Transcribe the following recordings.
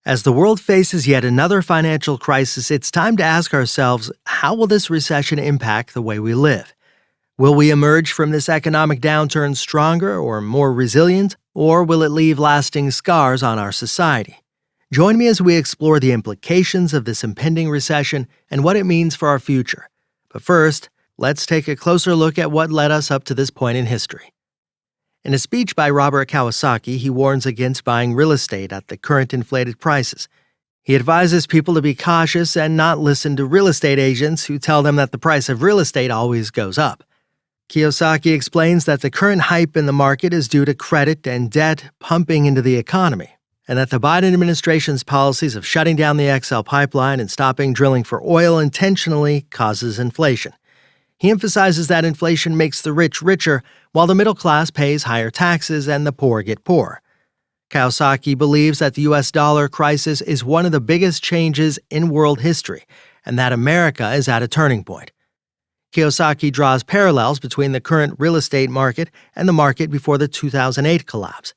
As the world faces yet another financial crisis, it's time to ask ourselves, how will this recession impact the way we live? Will we emerge from this economic downturn stronger or more resilient, or will it leave lasting scars on our society? Join me as we explore the implications of this impending recession and what it means for our future. But first, let's take a closer look at what led us up to this point in history. In a speech by Robert Kiyosaki, he warns against buying real estate at the current inflated prices. He advises people to be cautious and not listen to real estate agents who tell them that the price of real estate always goes up. Kiyosaki explains that the current hype in the market is due to credit and debt pumping into the economy, and that the Biden administration's policies of shutting down the XL pipeline and stopping drilling for oil intentionally causes inflation. He emphasizes that inflation makes the rich richer, while the middle class pays higher taxes and the poor get poorer. Kiyosaki believes that the U.S. dollar crisis is one of the biggest changes in world history, and that America is at a turning point. Kiyosaki draws parallels between the current real estate market and the market before the 2008 collapse.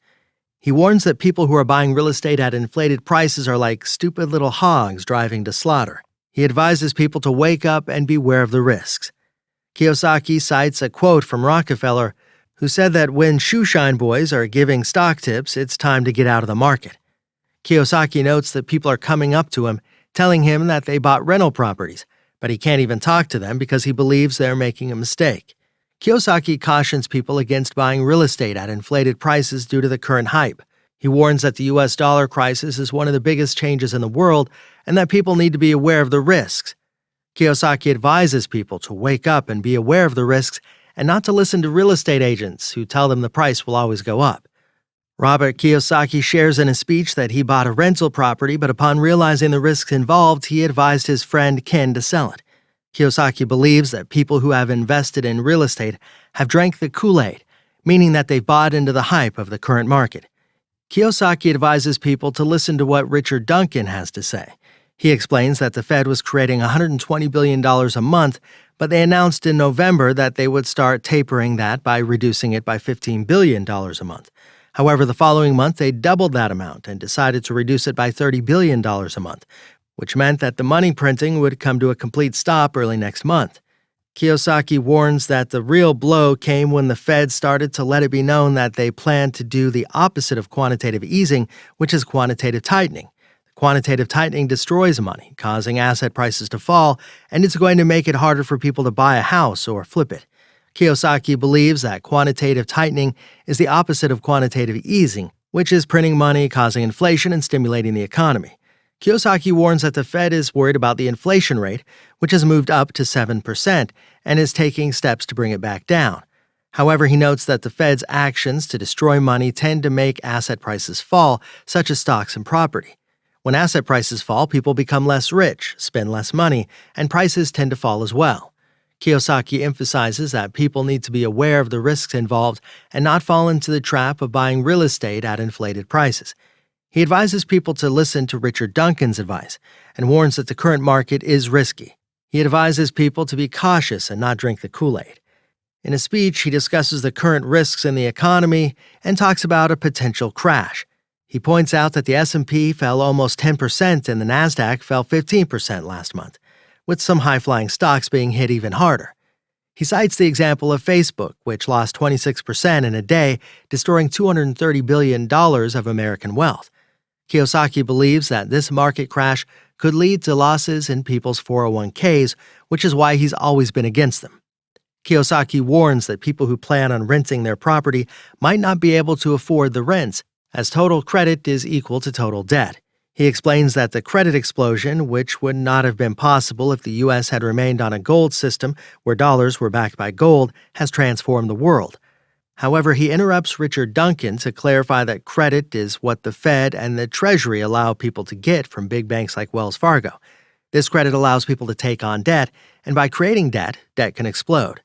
He warns that people who are buying real estate at inflated prices are like stupid little hogs driving to slaughter. He advises people to wake up and beware of the risks. Kiyosaki cites a quote from Rockefeller, who said that when shoeshine boys are giving stock tips, it's time to get out of the market. Kiyosaki notes that people are coming up to him, telling him that they bought rental properties, but he can't even talk to them because he believes they're making a mistake. Kiyosaki cautions people against buying real estate at inflated prices due to the current hype. He warns that the U.S. dollar crisis is one of the biggest changes in the world and that people need to be aware of the risks. Kiyosaki advises people to wake up and be aware of the risks and not to listen to real estate agents who tell them the price will always go up. Robert Kiyosaki shares in a speech that he bought a rental property, but upon realizing the risks involved, he advised his friend Ken to sell it. Kiyosaki believes that people who have invested in real estate have drank the Kool-Aid, meaning that they've bought into the hype of the current market. Kiyosaki advises people to listen to what Richard Duncan has to say. He explains that the Fed was creating $120 billion a month, but they announced in November that they would start tapering that by reducing it by $15 billion a month. However, the following month, they doubled that amount and decided to reduce it by $30 billion a month, which meant that the money printing would come to a complete stop early next month. Kiyosaki warns that the real blow came when the Fed started to let it be known that they planned to do the opposite of quantitative easing, which is quantitative tightening. Quantitative tightening destroys money, causing asset prices to fall, and it's going to make it harder for people to buy a house or flip it. Kiyosaki believes that quantitative tightening is the opposite of quantitative easing, which is printing money, causing inflation, and stimulating the economy. Kiyosaki warns that the Fed is worried about the inflation rate, which has moved up to 7%, and is taking steps to bring it back down. However, he notes that the Fed's actions to destroy money tend to make asset prices fall, such as stocks and property. When asset prices fall, people become less rich, spend less money, and prices tend to fall as well. Kiyosaki emphasizes that people need to be aware of the risks involved and not fall into the trap of buying real estate at inflated prices. He advises people to listen to Richard Duncan's advice and warns that the current market is risky. He advises people to be cautious and not drink the Kool-Aid. In a speech, he discusses the current risks in the economy and talks about a potential crash. He points out that the S&P fell almost 10% and the Nasdaq fell 15% last month, with some high-flying stocks being hit even harder. He cites the example of Facebook, which lost 26% in a day, destroying $230 billion of American wealth. Kiyosaki believes that this market crash could lead to losses in people's 401ks, which is why he's always been against them. Kiyosaki warns that people who plan on renting their property might not be able to afford the rents, as total credit is equal to total debt. He explains that the credit explosion, which would not have been possible if the U.S. had remained on a gold system where dollars were backed by gold, has transformed the world. However, he interrupts Richard Duncan to clarify that credit is what the Fed and the Treasury allow people to get from big banks like Wells Fargo. This credit allows people to take on debt, and by creating debt, debt can explode.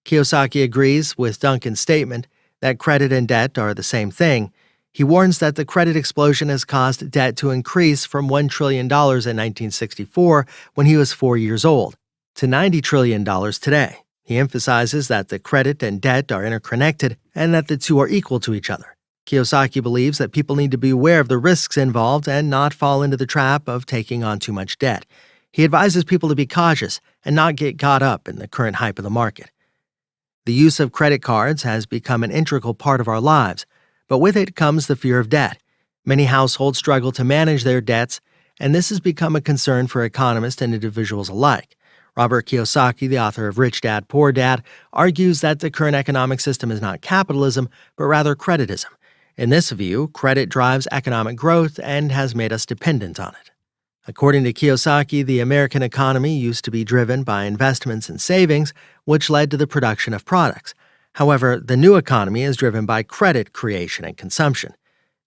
Kiyosaki agrees with Duncan's statement that credit and debt are the same thing. He warns that the credit explosion has caused debt to increase from $1 trillion in 1964, when he was 4 years old, to $90 trillion today. He emphasizes that the credit and debt are interconnected and that the two are equal to each other. Kiyosaki believes that people need to be aware of the risks involved and not fall into the trap of taking on too much debt. He advises people to be cautious and not get caught up in the current hype of the market. The use of credit cards has become an integral part of our lives, but with it comes the fear of debt. Many households struggle to manage their debts, and this has become a concern for economists and individuals alike. Robert Kiyosaki, the author of Rich Dad, Poor Dad, argues that the current economic system is not capitalism, but rather creditism. In this view, credit drives economic growth and has made us dependent on it. According to Kiyosaki, the American economy used to be driven by investments and savings, which led to the production of products. However, the new economy is driven by credit creation and consumption.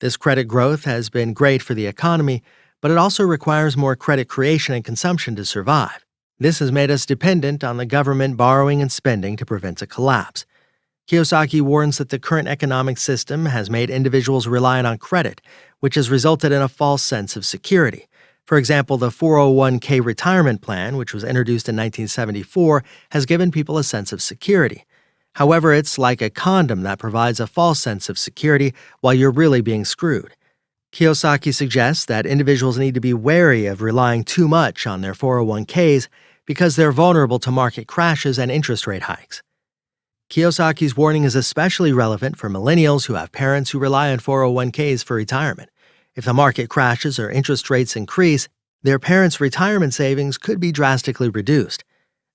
This credit growth has been great for the economy, but it also requires more credit creation and consumption to survive. This has made us dependent on the government borrowing and spending to prevent a collapse. Kiyosaki warns that the current economic system has made individuals reliant on credit, which has resulted in a false sense of security. For example, the 401k retirement plan, which was introduced in 1974, has given people a sense of security. However, it's like a condom that provides a false sense of security while you're really being screwed. Kiyosaki suggests that individuals need to be wary of relying too much on their 401ks because they're vulnerable to market crashes and interest rate hikes. Kiyosaki's warning is especially relevant for millennials who have parents who rely on 401ks for retirement. If the market crashes or interest rates increase, their parents' retirement savings could be drastically reduced.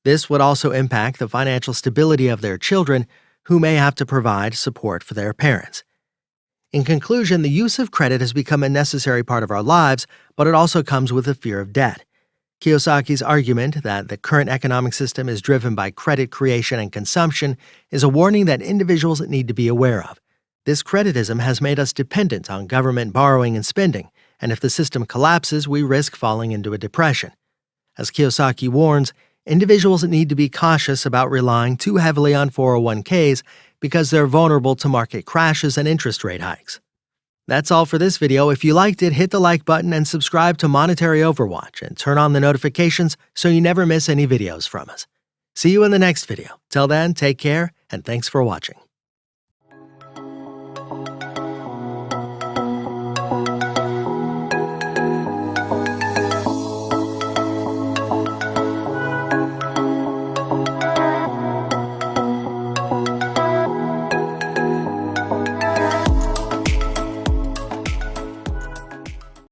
This would also impact the financial stability of their children, who may have to provide support for their parents. In conclusion, the use of credit has become a necessary part of our lives, but it also comes with the fear of debt. Kiyosaki's argument that the current economic system is driven by credit creation and consumption is a warning that individuals need to be aware of. This creditism has made us dependent on government borrowing and spending, and if the system collapses, we risk falling into a depression. As Kiyosaki warns, individuals need to be cautious about relying too heavily on 401ks because they're vulnerable to market crashes and interest rate hikes. That's all for this video. If you liked it, hit the like button and subscribe to Monetary Overwatch and turn on the notifications so you never miss any videos from us. See you in the next video. Till then, take care and thanks for watching.